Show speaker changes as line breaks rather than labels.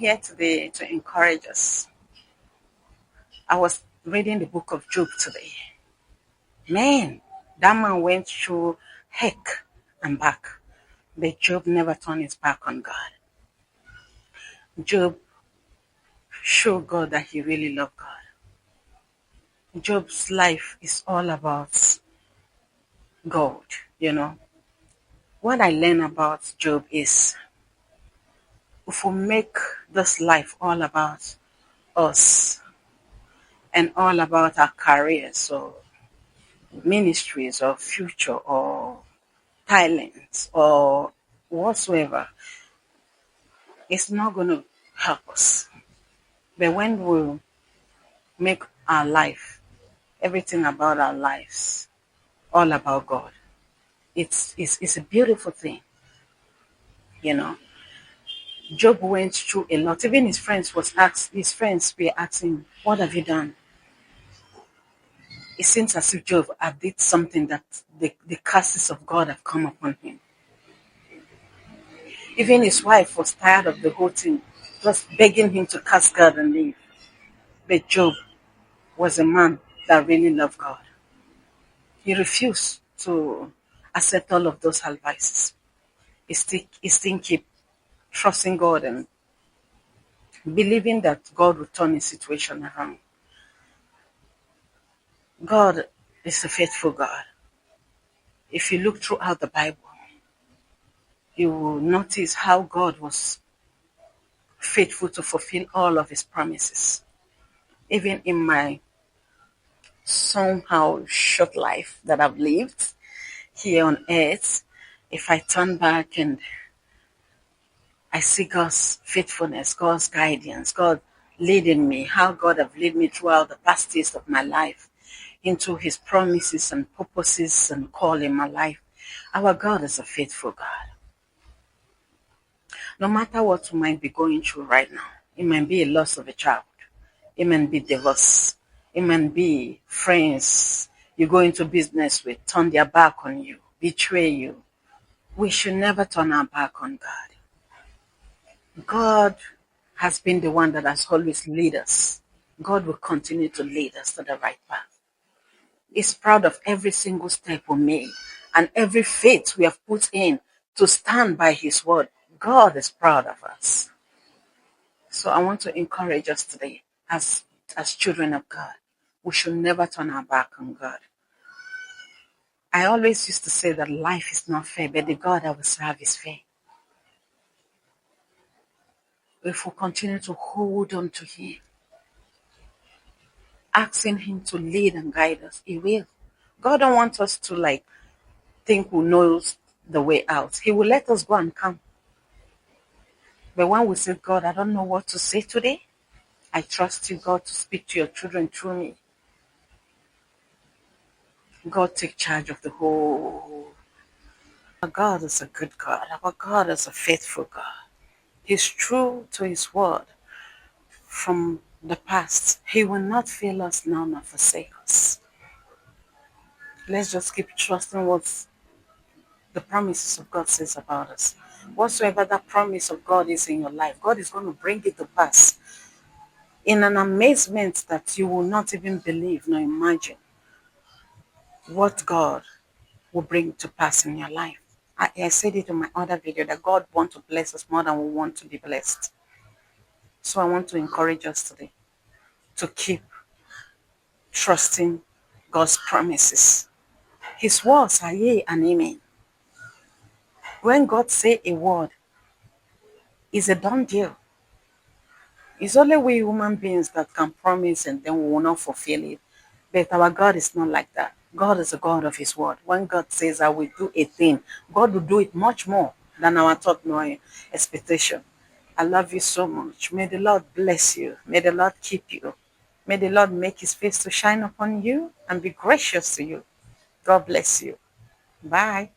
here today to encourage us. I was reading the book of Job today. Man, that man went through heck and back, but Job never turned his back on God. Job showed God that he really loved God. Job's life is all about God, you know. What I learned about Job is if we make this life all about us and all about our careers or ministries or future or talents or whatsoever, it's not going to help us. But when we make our life, everything about our lives, all about God, it's a beautiful thing, you know. Job went through a lot. Even his friends were asking, what have you done? It seems as if Job had did something that the curses of God have come upon him. Even his wife was tired of the whole thing, just begging him to curse God and leave. But Job was a man that really loved God. He refused to accept all of those advices. He still keep trusting God and believing that God will turn his situation around. God is a faithful God. If you look throughout the Bible, you will notice how God was faithful to fulfill all of his promises. Even in my somehow short life that I've lived here on earth, if I turn back and I see God's faithfulness, God's guidance, God leading me, how God have led me throughout the past years of my life into his promises and purposes and call in my life. Our God is a faithful God. No matter what you might be going through right now, it might be a loss of a child, it might be divorce, it might be friends you go into business with turn their back on you, betray you. We should never turn our back on God. God has been the one that has always led us. God will continue to lead us to the right path. He's proud of every single step we made and every faith we have put in to stand by his word. God is proud of us. So I want to encourage us today as children of God. We should never turn our back on God. I always used to say that life is not fair, but the God I will serve is fair. If we continue to hold on to him, asking him to lead and guide us, he will. God don't want us to think who knows the way out. He will let us go and come. But when we say, God, I don't know what to say today, I trust you, God, to speak to your children through me. God take charge of the whole. Our God is a good God. Our God is a faithful God. He's true to his word from the past. He will not fail us now nor forsake us. Let's just keep trusting what the promises of God says about us. Whatsoever that promise of God is in your life, God is going to bring it to pass in an amazement that you will not even believe nor imagine what God will bring to pass in your life. I said it in my other video that God wants to bless us more than we want to be blessed. So I want to encourage us today to keep trusting God's promises. His words are yea and amen. When God say a word, it's a done deal. It's only we human beings that can promise and then we will not fulfill it. But our God is not like that. God is a God of his word. When God says I will do a thing, God will do it much more than our thought nor expectation. I love you so much. May the Lord bless you. May the Lord keep you. May the Lord make his face to shine upon you and be gracious to you. God bless you. Bye.